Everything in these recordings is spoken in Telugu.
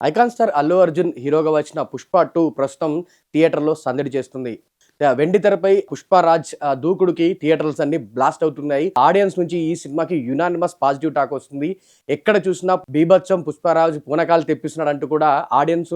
ఐకాన్ స్టార్ అల్లు అర్జున్ హీరోగా వచ్చిన 'పుష్ప 2' ప్రస్తుతం థియేటర్‌లో సందడి చేస్తుంది. వెండి తెరపై 'పుష్పరాజ్' దూకుడుకి థియేటర్స్ అన్నీ బ్లాస్ట్ అవుతున్నాయి. ఆడియన్స్ నుంచి ఈ సినిమాకి యునానిమస్ పాజిటివ్ టాక్ వస్తుంది. ఎక్కడ చూసినా బీభత్సం 'పుష్పరాజ్' పూనకాలు తెప్పిస్తున్నాడంటూ కూడా ఆడియన్స్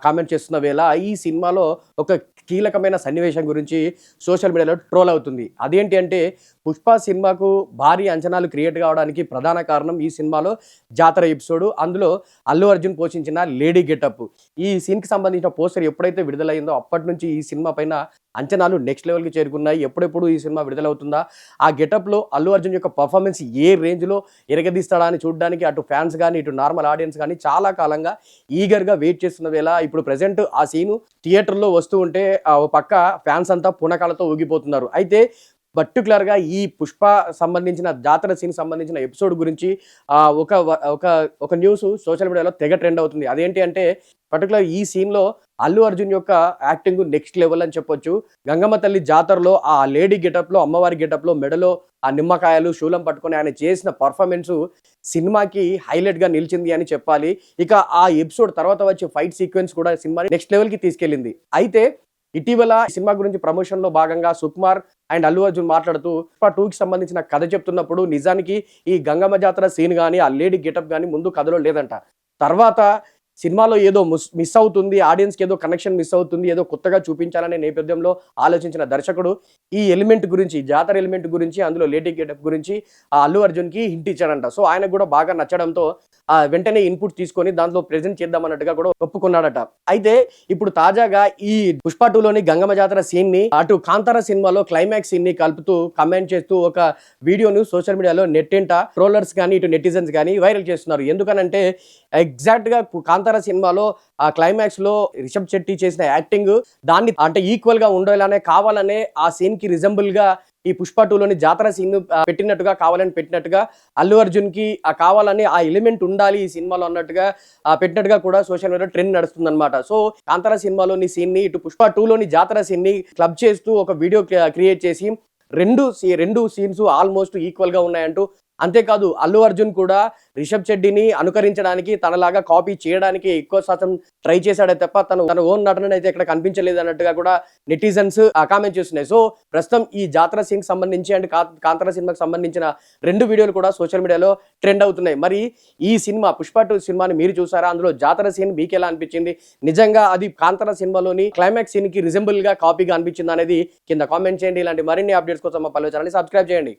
కామెంట్ చేస్తున్న వేళ ఈ సినిమాలో ఒక కీలకమైన సన్నివేశం గురించి సోషల్ మీడియాలో ట్రోల్ అవుతుంది. అదేంటి అంటే 'పుష్ప' సినిమాకు భారీ అంచనాలు క్రియేట్ కావడానికి ప్రధాన కారణం ఈ సినిమాలో జాతర ఎపిసోడ్. అందులో అల్లు అర్జున్ పోషించిన లేడీ గెటప్. ఈ సీన్‌కి సంబంధించిన పోస్టర్ ఎప్పుడైతే విడుదలైందో అప్పటి నుంచి ఈ సినిమా పైన అంచనాలు నెక్స్ట్ లెవెల్‌కి చేరుకున్నాయి. ఎప్పుడెప్పుడు ఈ సినిమా విడుదలవుతుందా? ఆ గెటప్‌లో అల్లు అర్జున్ యొక్క పెర్ఫార్మెన్స్ ఏ రేంజ్‌లో ఇరగదీస్తాడా అని చూడడానికి అటు ఫ్యాన్స్ గాని, ఇటు నార్మల్ ఆడియన్స్ గాని చాలా కాలంగా ఈగర్‌గా వెయిట్ చేస్తున్న వేళ ఇప్పుడు ప్రెజెంట్ ఆ సీను థియేటర్‌లో వస్తూ ఉంటే ఓ పక్క ఫ్యాన్స్ అంతా పూనకాలతో ఊగిపోతున్నారు. అయితే పర్టిక్యులర్‌గా ఈ 'పుష్ప' సంబంధించిన జాతర సీన్‌కి సంబంధించిన ఎపిసోడ్ గురించి ఒక ఒక ఒక న్యూస్ సోషల్ మీడియాలో తెగ ట్రెండ్ అవుతుంది. అదేంటి అంటే పర్టిక్యులర్ ఈ సీన్‌లో అల్లు అర్జున్ యొక్క యాక్టింగ్ నెక్స్ట్ లెవెల్ అని చెప్పొచ్చు. గంగమ్మ తల్లి జాతరలో ఆ లేడీ గెటప్‌లో, అమ్మవారి గెటప్‌లో మెడలో ఆ నిమ్మకాయలు, శూలం పట్టుకొని ఆయన చేసిన పెర్ఫార్మెన్సు సినిమాకి హైలైట్‌గా నిలిచింది అని చెప్పాలి. ఇక ఆ ఎపిసోడ్ తర్వాత వచ్చే ఫైట్ సీక్వెన్స్ కూడా సినిమాని నెక్స్ట్ లెవెల్‌కి తీసుకెళ్ళింది. అయితే ఇటీవల ఈ సినిమా గురించి ప్రమోషన్‌లో భాగంగా సుకుమార్ అండ్ అల్లు అర్జున్ మాట్లాడుతూ 'పుష్ప 2'కి సంబంధించిన కథ చెప్తున్నప్పుడు నిజానికి ఈ గంగమ్మ జాతర సీన్ గాని, ఆ లేడీ గెటప్ గాని ముందు కథలో లేదంట. తర్వాత సినిమాలో ఏదో మిస్ అవుతుంది. ఆడియన్స్‌కి ఏదో కనెక్షన్ మిస్ అవుతుంది. ఏదో కొత్తగా చూపించాలనే నేపథ్యంలో ఆలోచించిన దర్శకుడు ఈ ఎలిమెంట్ గురించి, జాతర ఎలిమెంట్ గురించి, అందులో లేడీ గెటప్ గురించి అల్లు అర్జున్‌కి హింట్ ఇచ్చాడంట. సో ఆయనకు కూడా బాగా నచ్చడంతో వెంటనే ఇన్పుట్ తీసుకొని దాంట్లో ప్రెజెంట్ చేద్దాం అన్నట్టుగా కూడా ఒప్పుకున్నాడట. అయితే ఇప్పుడు తాజాగా ఈ 'పుష్ప 2'లోని గంగమ్మ జాతర సీన్‌ని అటు 'కాంతార' సినిమాలో క్లైమాక్స్ సీన్‌ని కలుపుతూ కామెంట్ చేస్తూ ఒక వీడియోను సోషల్ మీడియాలో నెట్టింట ట్రోలర్స్ గాని, ఇటు నెటిజన్స్ గాని వైరల్ చేస్తున్నారు. ఎందుకనంటే ఎగ్జాక్ట్‌గా 'కాంతార' సినిమాలో ఆ క్లైమాక్స్‌లో రిషబ్ శెట్టి చేసిన యాక్టింగ్ దాన్ని అంటే ఈక్వల్‌గా ఉండేలానే కావాలనే ఆ సీన్‌కి రిజెంబుల్‌గా ఈ 'పుష్ప 2'లోని జాతర సీన్ పెట్టినట్టుగా కావాలని పెట్టినట్టుగా అల్లు అర్జున్‌కి కావాలని ఆ ఎలిమెంట్ ఉండాలి ఈ సినిమాలో అన్నట్టుగా పెట్టినట్టుగా కూడా సోషల్ మీడియాలో ట్రెండ్ నడుస్తుందన్నమాట. సో 'కాంతార' సినిమాలోని సీన్‌ని ఇటు 'పుష్ప 2'లోని జాతర సీన్‌ని క్లబ్ చేస్తూ ఒక వీడియో క్రియేట్ చేసి రెండు సీన్స్ ఆల్మోస్ట్ ఈక్వల్‌గా ఉన్నాయంటూ అంతేకాదు అల్లు అర్జున్ కూడా రిషబ్ శెట్టిని అనుకరించడానికి తనలాగా కాపీ చేయడానికి ఎక్కువ శాతం ట్రై చేశాడే తప్ప తన ఓన్ నటన అయితే ఇక్కడ కనిపించలేదు అన్నట్టుగా కూడా నెటిజన్స్ కామెంట్ చేస్తున్నాయి. సో ప్రస్తుతం ఈ జాతర సీన్‌కి సంబంధించి అండ్ కాంతార సినిమాకి సంబంధించిన 2 వీడియోలు కూడా సోషల్ మీడియాలో ట్రెండ్ అవుతున్నాయి. మరి ఈ సినిమా 'పుష్ప 2' సినిమాని మీరు చూసారా? అందులో జాతర సీన్ మీకెలా అనిపించింది? నిజంగా అది కాంతార సినిమాలోని క్లైమాక్స్ సీన్‌కి రిజెంబుల్‌గా కాపీగా అనిపించిందా అనేది కింద కామెంట్ చేయండి. ఇలాంటి మరిన్ని అప్డేట్స్ కోసం మా పల్లవి ఛానెల్‌ని సబ్స్క్రైబ్ చేయండి.